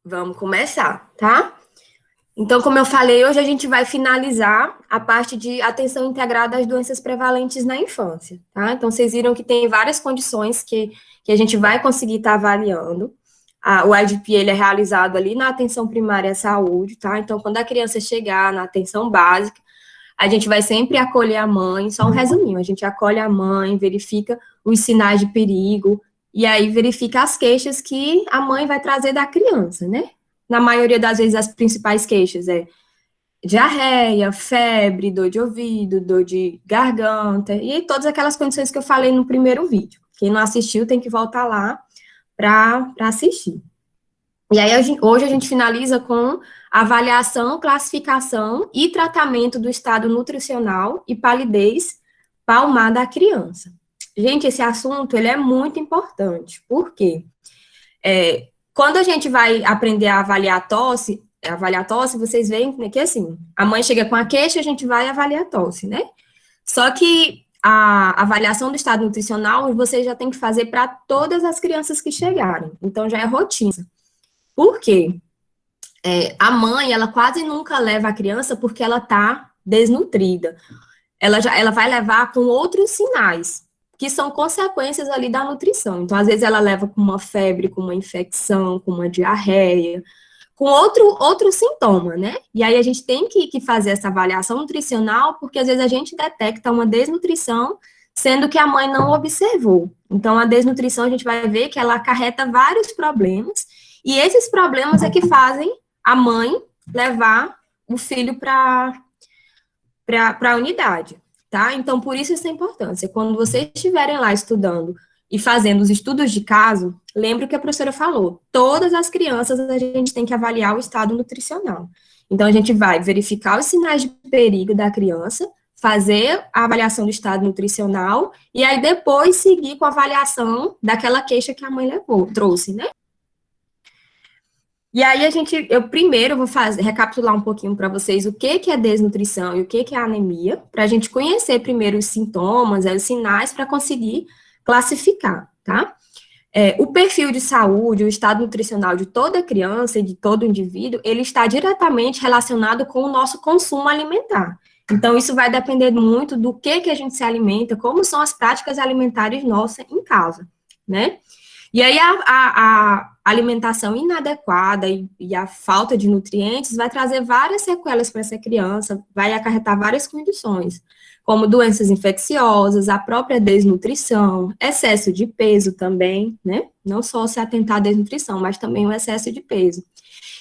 Vamos começar, tá? Então, como eu falei, hoje a gente vai finalizar a parte de atenção integrada às doenças prevalentes na infância, tá? Então, vocês viram que tem várias condições que a gente vai conseguir estar avaliando. O IDP, ele é realizado ali na atenção primária à saúde, tá? Então, quando a criança chegar na atenção básica, a gente vai sempre acolher a mãe, só um resuminho, a gente acolhe a mãe, verifica os sinais de perigo, e aí verifica as queixas que a mãe vai trazer da criança, né? Na maioria das vezes, as principais queixas é diarreia, febre, dor de ouvido, dor de garganta, e todas aquelas condições que eu falei no primeiro vídeo. Quem não assistiu tem que voltar lá para assistir. E aí, hoje a gente finaliza com avaliação, classificação e tratamento do estado nutricional e palidez palmar da criança. Gente, esse assunto, ele é muito importante. Por quê? Quando a gente vai aprender a avaliar tosse, vocês veem que, assim, a mãe chega com a queixa, a gente vai avaliar a tosse, né? Só que a avaliação do estado nutricional, você já tem que fazer para todas as crianças que chegarem. Então, já é rotina. Por quê? A mãe, ela quase nunca leva a criança porque ela está desnutrida. Ela vai levar com outros sinais, que são consequências ali da nutrição. Então, às vezes, ela leva com uma febre, com uma infecção, com uma diarreia, com outro sintoma, né? E aí a gente tem que fazer essa avaliação nutricional, porque às vezes a gente detecta uma desnutrição, sendo que a mãe não observou. Então, a desnutrição, a gente vai ver que ela acarreta vários problemas, e esses problemas é que fazem a mãe levar o filho para a unidade, tá? Então, por isso essa importância. Quando vocês estiverem lá estudando e fazendo os estudos de caso, lembre o que a professora falou. Todas as crianças a gente tem que avaliar o estado nutricional. Então, a gente vai verificar os sinais de perigo da criança, fazer a avaliação do estado nutricional, e aí depois seguir com a avaliação daquela queixa que a mãe trouxe, né? E aí eu primeiro vou recapitular um pouquinho para vocês o que é desnutrição e o que é anemia, para a gente conhecer primeiro os sintomas, os sinais, para conseguir classificar, tá? O perfil de saúde, o estado nutricional de toda criança e de todo indivíduo, ele está diretamente relacionado com o nosso consumo alimentar. Então, isso vai depender muito do que a gente se alimenta, como são as práticas alimentares nossas em casa, né? E aí, a alimentação inadequada e a falta de nutrientes vai trazer várias sequelas para essa criança, vai acarretar várias condições, como doenças infecciosas, a própria desnutrição, excesso de peso também, né? Não só se atentar à desnutrição, mas também o excesso de peso.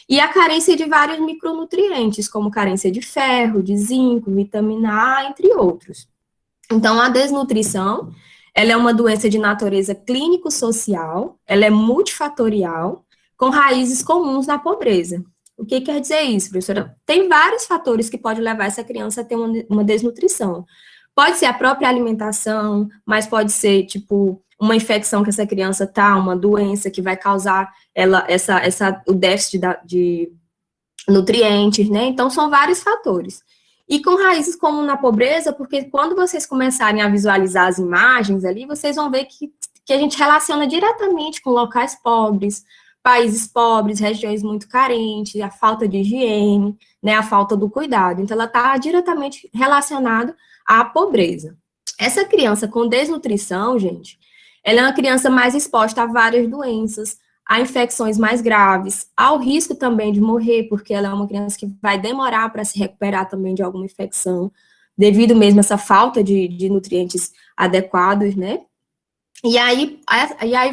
E a carência de vários micronutrientes, como carência de ferro, de zinco, vitamina A, entre outros. Então, a desnutrição, ela é uma doença de natureza clínico-social, ela é multifatorial, com raízes comuns na pobreza. O que quer dizer isso, professora? Tem vários fatores que podem levar essa criança a ter uma desnutrição. Pode ser a própria alimentação, mas pode ser, tipo, uma infecção que essa criança tá, uma doença que vai causar o déficit de nutrientes, né? Então, são vários fatores. E com raízes como na pobreza, porque quando vocês começarem a visualizar as imagens ali, vocês vão ver que a gente relaciona diretamente com locais pobres, países pobres, regiões muito carentes, a falta de higiene, né, a falta do cuidado. Então, ela está diretamente relacionada à pobreza. Essa criança com desnutrição, gente, ela é uma criança mais exposta a várias doenças, a infecções mais graves, ao risco também de morrer, porque ela é uma criança que vai demorar para se recuperar também de alguma infecção, devido mesmo a essa falta de nutrientes adequados, né? E aí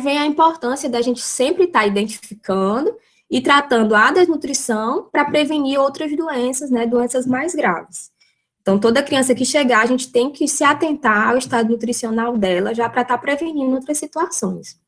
vem a importância da gente sempre estar identificando e tratando a desnutrição para prevenir outras doenças, né? Doenças mais graves. Então, toda criança que chegar, a gente tem que se atentar ao estado nutricional dela, já para estar prevenindo outras situações.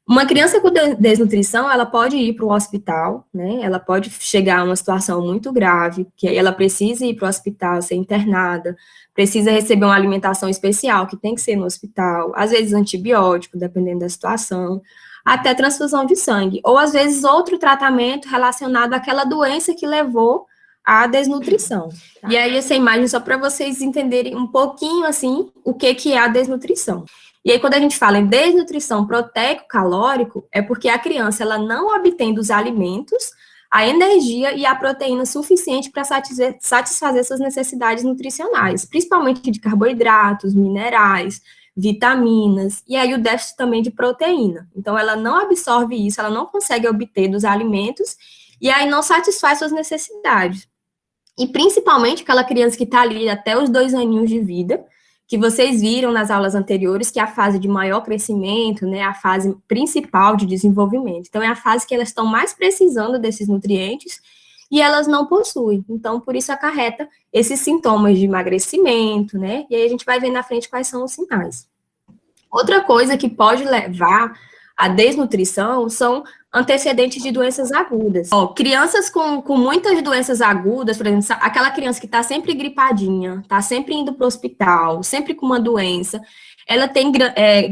Uma criança com desnutrição, ela pode ir para o hospital, né? Ela pode chegar a uma situação muito grave, que aí ela precisa ir para o hospital, ser internada, precisa receber uma alimentação especial, que tem que ser no hospital, às vezes antibiótico, dependendo da situação, até transfusão de sangue, ou às vezes outro tratamento relacionado àquela doença que levou à desnutrição. Tá? E aí, essa imagem, só para vocês entenderem um pouquinho, assim, o que é a desnutrição. E aí, quando a gente fala em desnutrição proteico-calórico, é porque a criança ela não obtém dos alimentos a energia e a proteína suficiente para satisfazer suas necessidades nutricionais, principalmente de carboidratos, minerais, vitaminas, e aí o déficit também de proteína. Então, ela não absorve isso, ela não consegue obter dos alimentos, e aí não satisfaz suas necessidades. E principalmente aquela criança que está ali até os 2 aninhos de vida, que vocês viram nas aulas anteriores, que é a fase de maior crescimento, né, a fase principal de desenvolvimento. Então, é a fase que elas estão mais precisando desses nutrientes e elas não possuem. Então, por isso acarreta esses sintomas de emagrecimento, né, e aí a gente vai ver na frente quais são os sinais. Outra coisa que pode levar à desnutrição são antecedentes de doenças agudas. Ó, crianças com muitas doenças agudas, por exemplo, aquela criança que está sempre gripadinha, está sempre indo para o hospital, sempre com uma doença, ela tem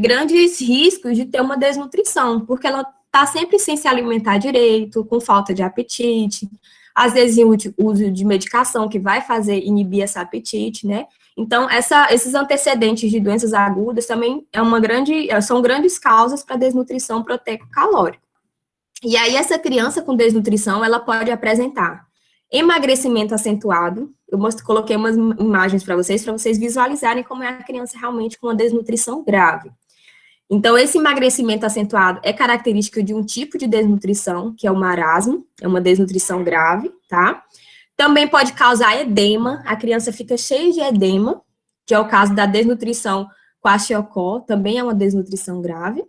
grandes riscos de ter uma desnutrição, porque ela está sempre sem se alimentar direito, com falta de apetite, às vezes uso de medicação que vai fazer inibir esse apetite, né? Então, esses antecedentes de doenças agudas também são grandes causas para desnutrição proteico-calórica. E aí, essa criança com desnutrição, ela pode apresentar emagrecimento acentuado. Eu coloquei umas imagens para vocês visualizarem como é a criança realmente com uma desnutrição grave. Então, esse emagrecimento acentuado é característico de um tipo de desnutrição, que é o marasmo, é uma desnutrição grave, tá? Também pode causar edema, a criança fica cheia de edema, que é o caso da desnutrição Kwashiorkor, também é uma desnutrição grave.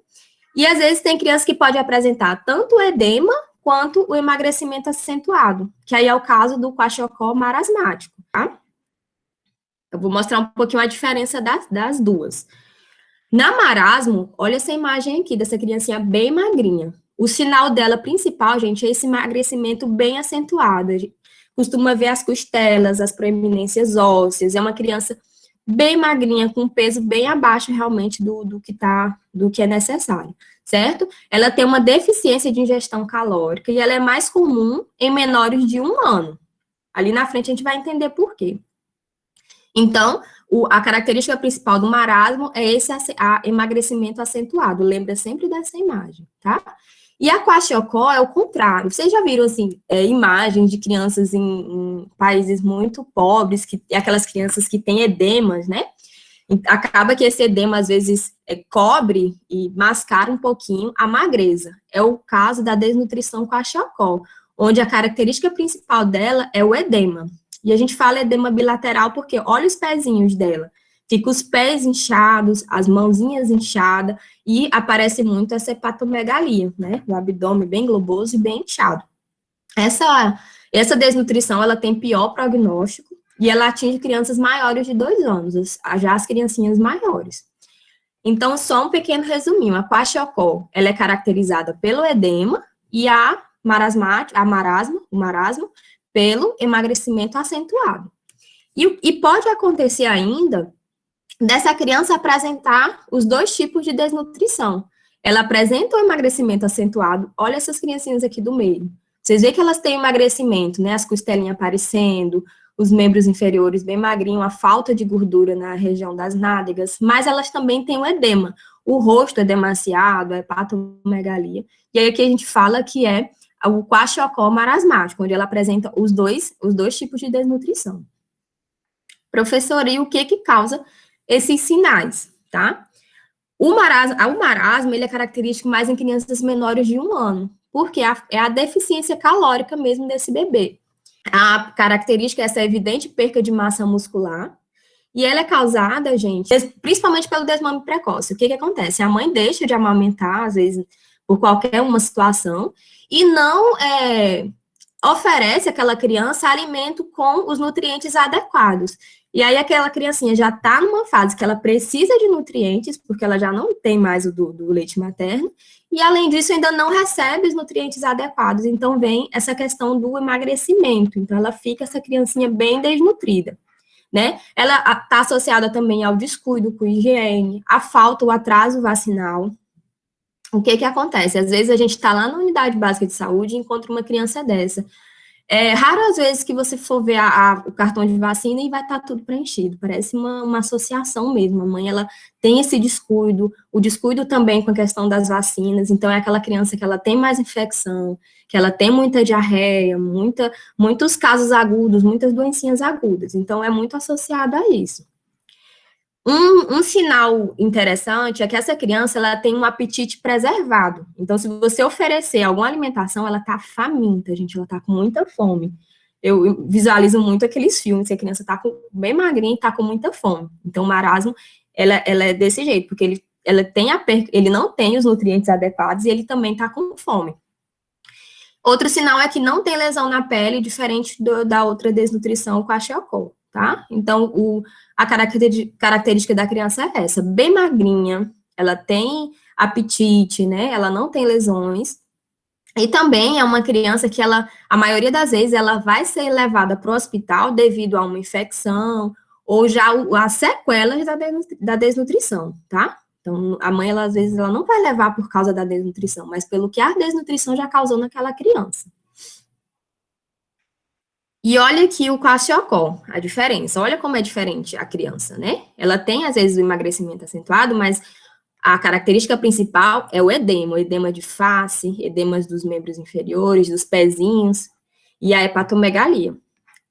E às vezes tem criança que pode apresentar tanto o edema quanto o emagrecimento acentuado, que aí é o caso do Kwashiorkor marasmático, tá? Eu vou mostrar um pouquinho a diferença das duas. Na marasmo, olha essa imagem aqui dessa criancinha bem magrinha. O sinal dela principal, gente, é esse emagrecimento bem acentuado. A gente costuma ver as costelas, as proeminências ósseas. É uma criança bem magrinha, com peso bem abaixo realmente do que é necessário, certo? Ela tem uma deficiência de ingestão calórica e ela é mais comum em menores de 1 ano. Ali na frente a gente vai entender por quê. Então, a característica principal do marasmo é esse emagrecimento acentuado. Lembra sempre dessa imagem, tá? E a Kwashiorkor é o contrário. Vocês já viram, assim, imagens de crianças em países muito pobres, aquelas crianças que têm edemas, né? Acaba que esse edema, às vezes, cobre e mascara um pouquinho a magreza. É o caso da desnutrição Kwashiorkor, onde a característica principal dela é o edema. E a gente fala edema bilateral porque olha os pezinhos dela. Fica os pés inchados, as mãozinhas inchadas, e aparece muito essa hepatomegalia, né? O abdômen bem globoso e bem inchado. Essa desnutrição, ela tem pior prognóstico, e ela atinge crianças maiores de 2 anos, já as criancinhas maiores. Então, só um pequeno resuminho. A Kwashiorkor, ela é caracterizada pelo edema, e o marasmo, pelo emagrecimento acentuado. E pode acontecer ainda dessa criança apresentar os 2 tipos de desnutrição. Ela apresenta o emagrecimento acentuado, olha essas criancinhas aqui do meio. Vocês veem que elas têm emagrecimento, né? As costelinhas aparecendo, os membros inferiores bem magrinhos, a falta de gordura na região das nádegas, mas elas também têm o edema. O rosto é demasiado, a hepatomegalia. E aí aqui a gente fala que é o Kwashiorkor marasmático, onde ela apresenta os dois tipos de desnutrição. Professor, e o que causa esses sinais, tá? O marasmo, ele é característico mais em crianças menores de 1 ano, porque é a deficiência calórica mesmo desse bebê. A característica é essa evidente perca de massa muscular, e ela é causada, gente, principalmente pelo desmame precoce. O que acontece? A mãe deixa de amamentar, às vezes, por qualquer uma situação, e não oferece àquela criança alimento com os nutrientes adequados. E aí aquela criancinha já está numa fase que ela precisa de nutrientes, porque ela já não tem mais o do leite materno, e além disso ainda não recebe os nutrientes adequados, então vem essa questão do emagrecimento, então ela fica essa criancinha bem desnutrida, né? Ela está associada também ao descuido com higiene, a falta, o atraso vacinal. O que acontece? Às vezes a gente está lá na unidade básica de saúde e encontra uma criança dessa, raro às vezes que você for ver o cartão de vacina e vai estar tudo preenchido. Parece uma associação mesmo. A mãe, ela tem esse descuido, o descuido também com a questão das vacinas. Então, é aquela criança que ela tem mais infecção, que ela tem muita diarreia, muitos casos agudos, muitas doencinhas agudas. Então, é muito associada a isso. Um sinal interessante é que essa criança, ela tem um apetite preservado. Então, se você oferecer alguma alimentação, ela tá faminta, gente, ela tá com muita fome. Eu visualizo muito aqueles filmes que a criança tá bem magrinha e tá com muita fome. Então, o marasmo, ela é desse jeito, porque ele não tem os nutrientes adequados e ele também tá com fome. Outro sinal é que não tem lesão na pele, diferente da outra desnutrição, o kwashiorkor, tá? Então, a característica da criança é essa, bem magrinha, ela tem apetite, né? Ela não tem lesões. E também é uma criança que a maioria das vezes, ela vai ser levada para o hospital devido a uma infecção ou já as sequelas da desnutrição, tá? Então, a mãe, às vezes, ela não vai levar por causa da desnutrição, mas pelo que a desnutrição já causou naquela criança. E olha aqui o kwashiorkor, a diferença. Olha como é diferente a criança, né? Ela tem, às vezes, o emagrecimento acentuado, mas a característica principal é o edema de face, edemas dos membros inferiores, dos pezinhos, e a hepatomegalia.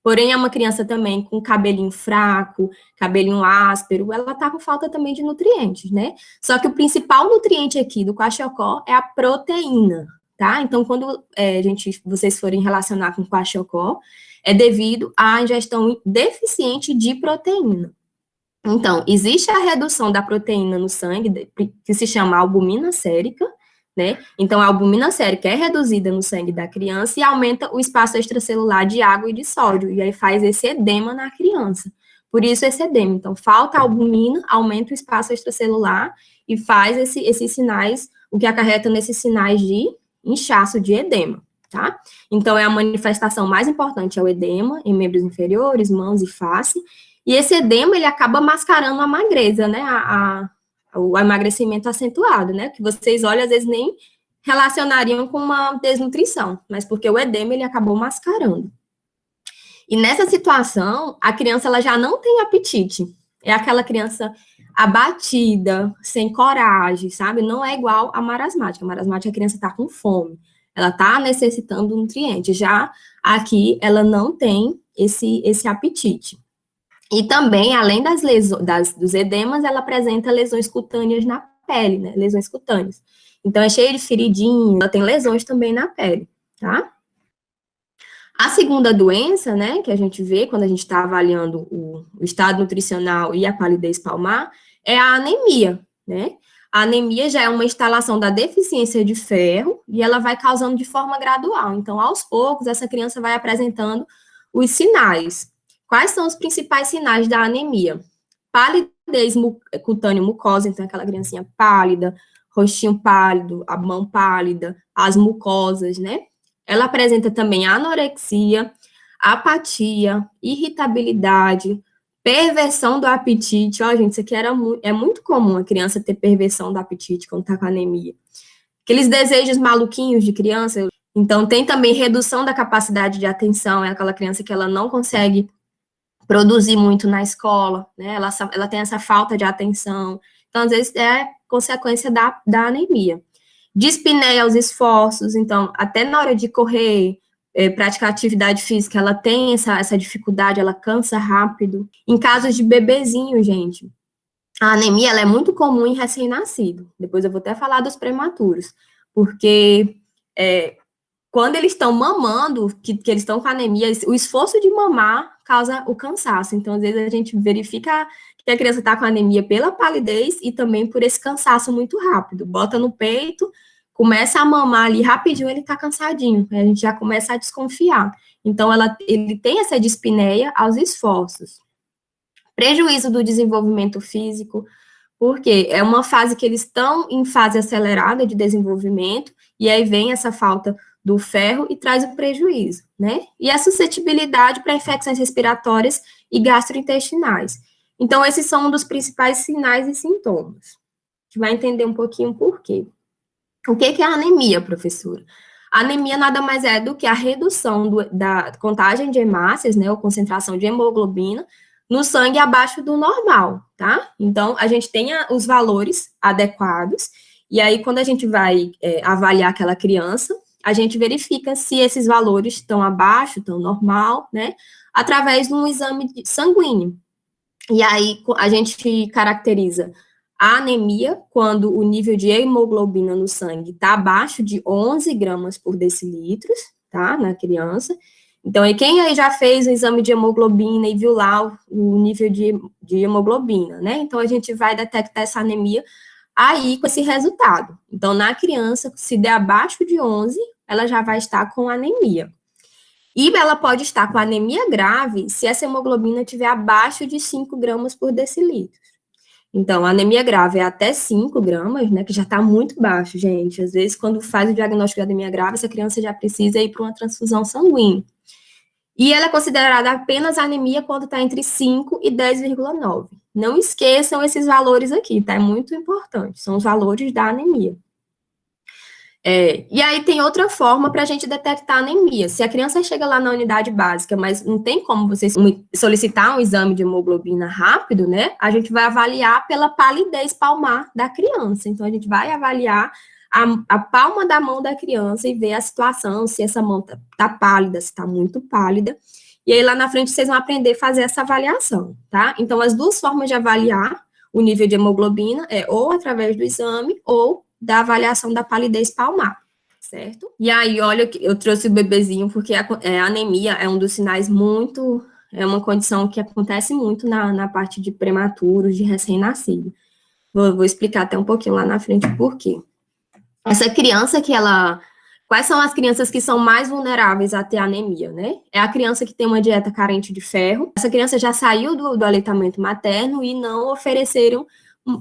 Porém, é uma criança também com cabelinho fraco, cabelinho áspero, ela tá com falta também de nutrientes, né? Só que o principal nutriente aqui do kwashiorkor é a proteína, tá? Então, quando vocês forem relacionar com kwashiorkor, é devido à ingestão deficiente de proteína. Então, existe a redução da proteína no sangue, que se chama albumina sérica, né? Então, a albumina sérica é reduzida no sangue da criança e aumenta o espaço extracelular de água e de sódio, e aí faz esse edema na criança. Por isso, esse edema. Então, falta albumina, aumenta o espaço extracelular e faz esses sinais, o que acarreta nesses sinais de inchaço, de edema, tá? Então, é a manifestação mais importante, é o edema em membros inferiores, mãos e face, e esse edema, ele acaba mascarando a magreza, né, o emagrecimento acentuado, né, que vocês olham, às vezes nem relacionariam com uma desnutrição, mas porque o edema, ele acabou mascarando. E nessa situação, a criança, ela já não tem apetite, é aquela criança abatida, sem coragem, sabe, não é igual a marasmática a criança tá com fome, ela tá necessitando nutrientes, já aqui, ela não tem esse apetite. E também, além dos edemas, ela apresenta lesões cutâneas na pele, né? Lesões cutâneas. Então, é cheia de feridinha, ela tem lesões também na pele, tá? A segunda doença, né, que a gente vê quando a gente está avaliando o estado nutricional e a palidez palmar, é a anemia, né? A anemia já é uma instalação da deficiência de ferro e ela vai causando de forma gradual. Então, aos poucos, essa criança vai apresentando os sinais. Quais são os principais sinais da anemia? Palidez cutânea mucosa, então aquela criancinha pálida, rostinho pálido, a mão pálida, as mucosas, né? Ela apresenta também anorexia, apatia, irritabilidade, perversão do apetite. Ó, gente, isso aqui é muito comum a criança ter perversão do apetite quando tá com anemia. Aqueles desejos maluquinhos de criança. Então, tem também redução da capacidade de atenção, é aquela criança que ela não consegue produzir muito na escola, né? Ela tem essa falta de atenção. Então, às vezes, é consequência da anemia. Dispneia aos esforços, então, até na hora de correr, praticar atividade física, ela tem essa dificuldade, ela cansa rápido. Em casos de bebezinho, gente, a anemia, ela é muito comum em recém-nascido. Depois eu vou até falar dos prematuros, porque quando eles estão mamando, que eles estão com anemia, o esforço de mamar causa o cansaço. Então, às vezes, a gente verifica que a criança está com anemia pela palidez e também por esse cansaço muito rápido. Bota no peito, começa a mamar ali rapidinho, ele está cansadinho. A gente já começa a desconfiar. Então, ele tem essa dispneia aos esforços. Prejuízo do desenvolvimento físico, porque é uma fase que eles estão em fase acelerada de desenvolvimento, e aí vem essa falta do ferro e traz o prejuízo, né? E a suscetibilidade para infecções respiratórias e gastrointestinais. Então, esses são um dos principais sinais e sintomas. A gente vai entender um pouquinho por quê. O que é a anemia, professora? A anemia nada mais é do que a redução da contagem de hemácias, né, ou concentração de hemoglobina, no sangue abaixo do normal, tá? Então, a gente tem os valores adequados, e aí, quando a gente vai avaliar aquela criança, a gente verifica se esses valores estão abaixo, estão normal, né, através de um exame sanguíneo. E aí, a gente caracteriza a anemia quando o nível de hemoglobina no sangue está abaixo de 11 gramas por decilitro, tá, na criança. Então, e quem aí já fez o exame de hemoglobina e viu lá o nível de hemoglobina, né? Então, a gente vai detectar essa anemia aí com esse resultado. Então, na criança, se der abaixo de 11, ela já vai estar com anemia. E ela pode estar com anemia grave se essa hemoglobina estiver abaixo de 5 gramas por decilitro. Então, a anemia grave é até 5 gramas, né, que já está muito baixo, gente. Às vezes, quando faz o diagnóstico de anemia grave, essa criança já precisa ir para uma transfusão sanguínea. E ela é considerada apenas anemia quando está entre 5 e 10,9. Não esqueçam esses valores aqui, tá? É muito importante. São os valores da anemia. E aí tem outra forma para a gente detectar anemia. Se a criança chega lá na unidade básica, mas não tem como você solicitar um exame de hemoglobina rápido, né? A gente vai avaliar pela palidez palmar da criança. Então, a gente vai avaliar a palma da mão da criança e ver a situação, se essa mão tá pálida, se está muito pálida. E aí, lá na frente, vocês vão aprender a fazer essa avaliação, tá? Então, as duas formas de avaliar o nível de hemoglobina é ou através do exame ou da avaliação da palidez palmar, certo? E aí, olha, eu trouxe o bebezinho porque a anemia é um dos sinais é uma condição que acontece muito na parte de prematuros, de recém-nascido. Vou explicar até um pouquinho lá na frente por quê. Essa criança quais são as crianças que são mais vulneráveis a ter anemia, né? É a criança que tem uma dieta carente de ferro. Essa criança já saiu do aleitamento materno e não ofereceram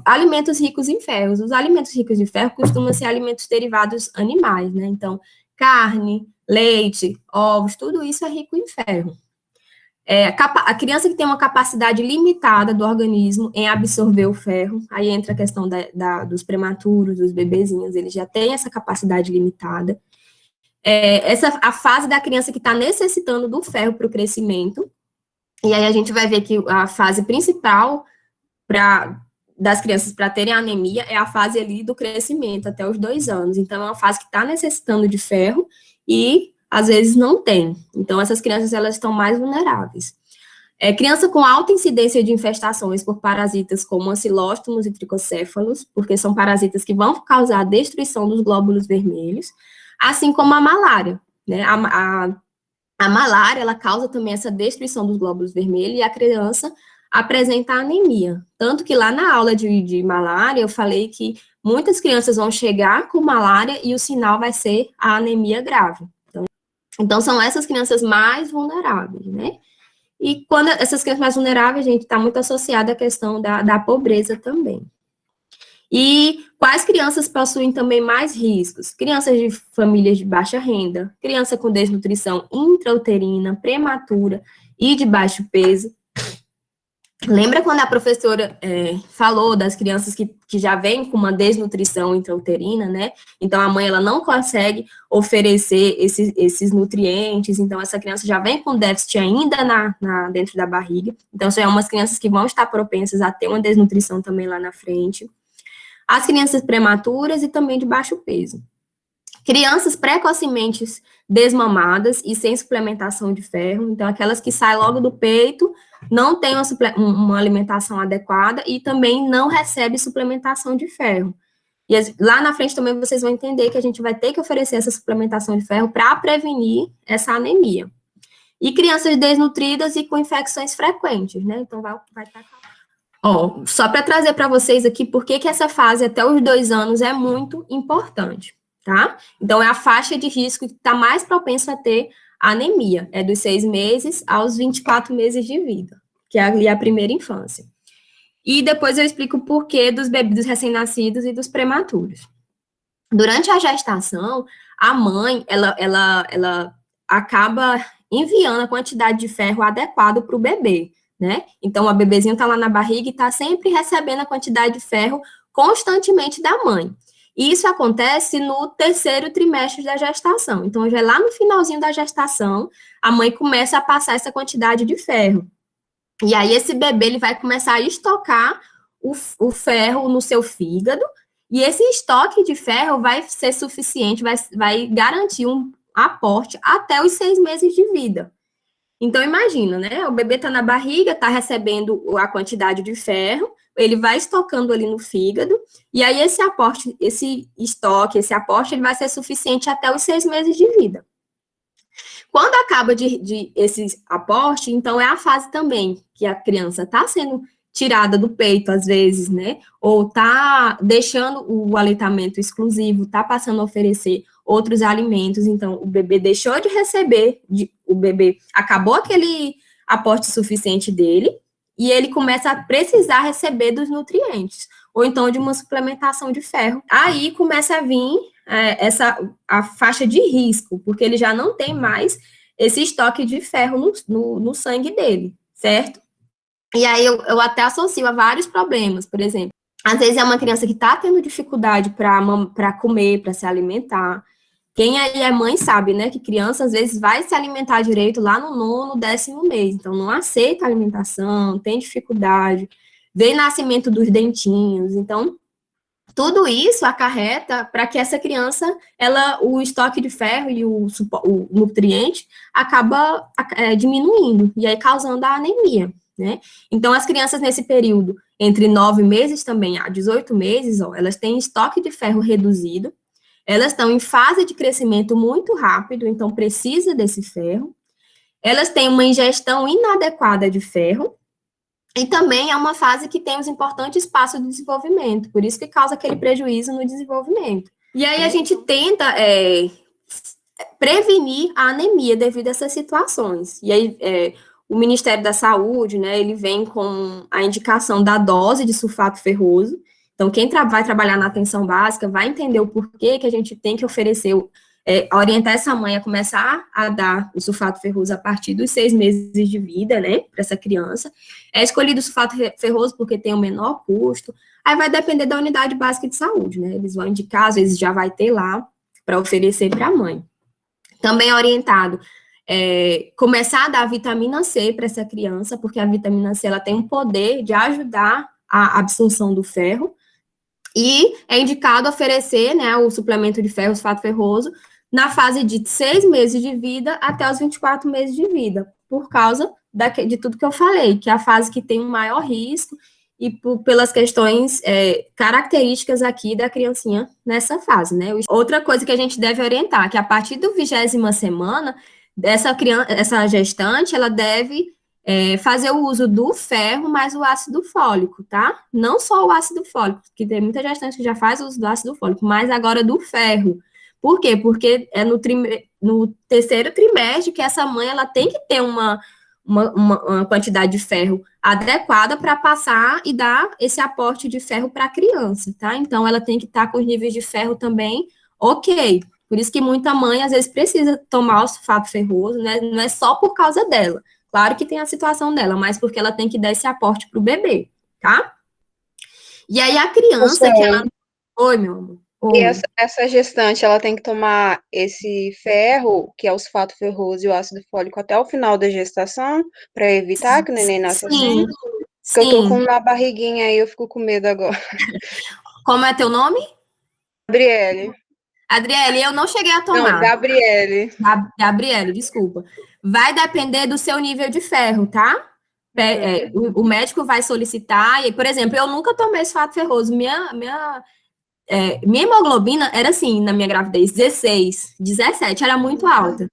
alimentos ricos em ferros. Os alimentos ricos em ferro costumam ser alimentos derivados animais, né? Então, carne, leite, ovos, tudo isso é rico em ferro. A criança que tem uma capacidade limitada do organismo em absorver o ferro, aí entra a questão dos prematuros, dos bebezinhos, eles já têm essa capacidade limitada. A fase da criança que está necessitando do ferro para o crescimento, e aí a gente vai ver que a fase principal das crianças para terem anemia é a fase ali do crescimento, até os 2 anos. Então, é uma fase que está necessitando de ferro e, às vezes, não tem. Então, essas crianças, elas estão mais vulneráveis. Criança com alta incidência de infestações por parasitas como ancilóstomos e tricocéfalos, porque são parasitas que vão causar a destruição dos glóbulos vermelhos, assim como a malária, né? A malária, ela causa também essa destruição dos glóbulos vermelhos e a criança apresenta anemia. Tanto que lá na aula de malária, eu falei que muitas crianças vão chegar com malária e o sinal vai ser a anemia grave. Então são essas crianças mais vulneráveis, né? E quando essas crianças mais vulneráveis, gente, está muito associada à questão da pobreza também. E quais crianças possuem também mais riscos? Crianças de famílias de baixa renda, criança com desnutrição intrauterina, prematura e de baixo peso. Lembra quando a professora falou das crianças que já vêm com uma desnutrição intrauterina, né? Então, a mãe, ela não consegue oferecer esses nutrientes, então, essa criança já vem com déficit ainda dentro da barriga. Então, são umas crianças que vão estar propensas a ter uma desnutrição também lá na frente. As crianças prematuras e também de baixo peso. Crianças precocemente desmamadas e sem suplementação de ferro, então aquelas que saem logo do peito, não têm uma alimentação adequada e também não recebem suplementação de ferro. E lá na frente também vocês vão entender que a gente vai ter que oferecer essa suplementação de ferro para prevenir essa anemia. E crianças desnutridas e com infecções frequentes, né? Então vai estar... só para trazer para vocês aqui por que essa fase até os 2 anos é muito importante. Tá? Então, é a faixa de risco que está mais propensa a ter anemia, é dos 6 meses aos 24 meses de vida, que é ali a primeira infância. E depois eu explico o porquê dos recém-nascidos e dos prematuros. Durante a gestação, a mãe, ela acaba enviando a quantidade de ferro adequado para o bebê, né? Então, a bebezinho está lá na barriga e está sempre recebendo a quantidade de ferro constantemente da mãe. E isso acontece no terceiro trimestre da gestação. Então, já lá no finalzinho da gestação, a mãe começa a passar essa quantidade de ferro. E aí, esse bebê, ele vai começar a estocar o ferro no seu fígado, e esse estoque de ferro vai ser suficiente, vai garantir um aporte até os 6 meses de vida. Então, imagina, né? O bebê está na barriga, está recebendo a quantidade de ferro, ele vai estocando ali no fígado, e aí esse aporte, esse estoque, esse aporte, ele vai ser suficiente até os 6 meses de vida. Quando acaba esse aporte, então é a fase também que a criança está sendo tirada do peito, às vezes, né? Ou está deixando o aleitamento exclusivo, está passando a oferecer outros alimentos, então o bebê deixou de receber, o bebê acabou aquele aporte suficiente dele, e ele começa a precisar receber dos nutrientes, ou então de uma suplementação de ferro. Aí começa a vir a faixa de risco, porque ele já não tem mais esse estoque de ferro no sangue dele, certo? E aí eu até associo a vários problemas, por exemplo, às vezes é uma criança que está tendo dificuldade para comer, para se alimentar. Quem aí é mãe sabe, né, que criança às vezes vai se alimentar direito lá no 9º, 10º mês, então não aceita a alimentação, tem dificuldade, vem nascimento dos dentinhos, então tudo isso acarreta para que essa criança, o estoque de ferro e o nutriente acaba diminuindo, e aí causando a anemia, né? Então, as crianças nesse período, entre 9 meses também a 18 meses, elas têm estoque de ferro reduzido, elas estão em fase de crescimento muito rápido, então precisa desse ferro, elas têm uma ingestão inadequada de ferro, e também é uma fase que tem os importantes passos de desenvolvimento, por isso que causa aquele prejuízo no desenvolvimento. E aí a gente tenta prevenir a anemia devido a essas situações. E aí o Ministério da Saúde, né, ele vem com a indicação da dose de sulfato ferroso. Então, quem vai trabalhar na atenção básica vai entender o porquê que a gente tem que oferecer, orientar essa mãe a começar a dar o sulfato ferroso a partir dos 6 meses de vida, né, para essa criança. É escolhido o sulfato ferroso porque tem o menor custo. Aí vai depender da unidade básica de saúde, né, eles vão indicar, às vezes já vai ter lá para oferecer para a mãe. Também é orientado começar a dar vitamina C para essa criança, porque a vitamina C ela tem um poder de ajudar a absorção do ferro, e é indicado oferecer, né, o suplemento de ferro, o sulfato ferroso, na fase de 6 meses de vida até os 24 meses de vida, por causa de tudo que eu falei, que é a fase que tem um maior risco, e pelas questões características aqui da criancinha nessa fase, né? Outra coisa que a gente deve orientar, que a partir da 20ª semana, essa gestante, ela deve fazer o uso do ferro mais o ácido fólico, tá? Não só o ácido fólico, porque tem muita gestante que já faz o uso do ácido fólico, mas agora do ferro. Por quê? Porque é no terceiro trimestre que essa mãe ela tem que ter uma quantidade de ferro adequada para passar e dar esse aporte de ferro para a criança, tá? Então, ela tem que estar com os níveis de ferro também ok. Por isso que muita mãe, às vezes, precisa tomar o sulfato ferroso, né? Não é só por causa dela. Claro que tem a situação dela, mas porque ela tem que dar esse aporte para o bebê, tá? E aí, a criança que ela... Oi, meu amor. E essa gestante, ela tem que tomar esse ferro, que é o sulfato ferroso e o ácido fólico, até o final da gestação, para evitar que o neném nasça assim? Porque eu tô com uma barriguinha aí, eu fico com medo agora. Como é teu nome? Gabriele. Adriele, eu não cheguei a tomar. Não, Gabriele. Gabriele, desculpa. Vai depender do seu nível de ferro, tá? O médico vai solicitar, e, por exemplo, eu nunca tomei sulfato ferroso. Minha hemoglobina era assim, na minha gravidez, 16, 17, era muito alta.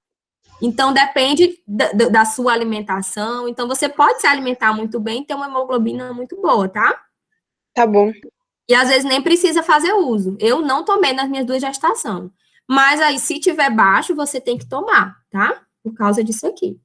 Então, depende da sua alimentação. Então, você pode se alimentar muito bem e ter uma hemoglobina muito boa, tá? Tá bom. E, às vezes, nem precisa fazer uso. Eu não tomei nas minhas 2 gestações. Mas, aí, se tiver baixo, você tem que tomar, tá? Por causa disso aqui.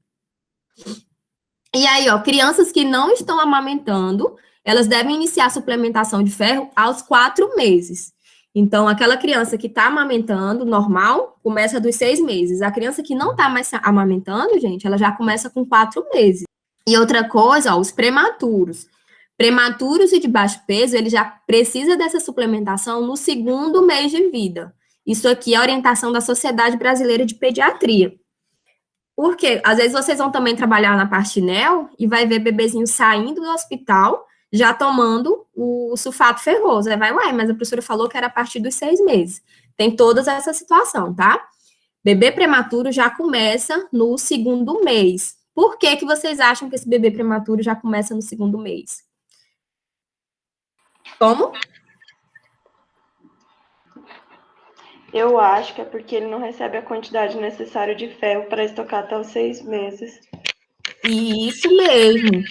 E aí, crianças que não estão amamentando, elas devem iniciar a suplementação de ferro aos 4 meses. Então, aquela criança que está amamentando, normal, começa dos 6 meses. A criança que não está mais amamentando, gente, ela já começa com 4 meses. E outra coisa, os prematuros. Prematuros e de baixo peso, ele já precisa dessa suplementação no 2º mês de vida. Isso aqui é a orientação da Sociedade Brasileira de Pediatria. Por quê? Às vezes vocês vão também trabalhar na parte NEL e vai ver bebezinho saindo do hospital já tomando o sulfato ferroso. Aí vai, uai, mas a professora falou que era a partir dos 6 meses. Tem todas essa situação, tá? Bebê prematuro já começa no 2º mês. Por que que vocês acham que esse bebê prematuro já começa no 2º mês? Como? Eu acho que é porque ele não recebe a quantidade necessária de ferro para estocar até os 6 meses. Isso mesmo.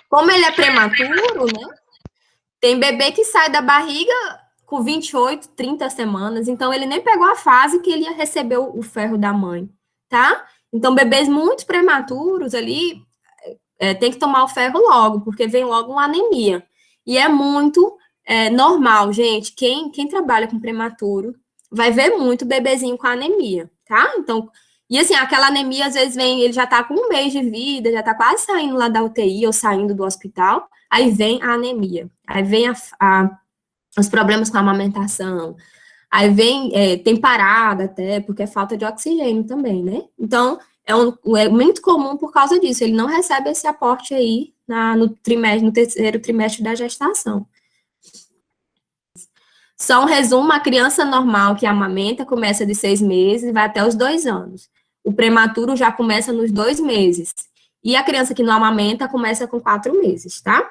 Como ele é prematuro, né? Tem bebê que sai da barriga com 28, 30 semanas, então ele nem pegou a fase que ele ia receber o ferro da mãe, tá? Então, bebês muito prematuros ali, tem que tomar o ferro logo, porque vem logo uma anemia. E é muito normal, gente, quem trabalha com prematuro vai ver muito bebezinho com anemia, tá? Então, e assim, aquela anemia às vezes vem, ele já tá com 1 mês de vida, já tá quase saindo lá da UTI ou saindo do hospital, aí vem a anemia, aí vem os problemas com a amamentação, aí vem, tem parada até, porque é falta de oxigênio também, né? Então, é muito comum por causa disso, ele não recebe esse aporte aí no 3º trimestre da gestação. Só um resumo, a criança normal que amamenta começa de 6 meses e vai até os 2 anos. O prematuro já começa nos 2 meses. E a criança que não amamenta começa com 4 meses, tá?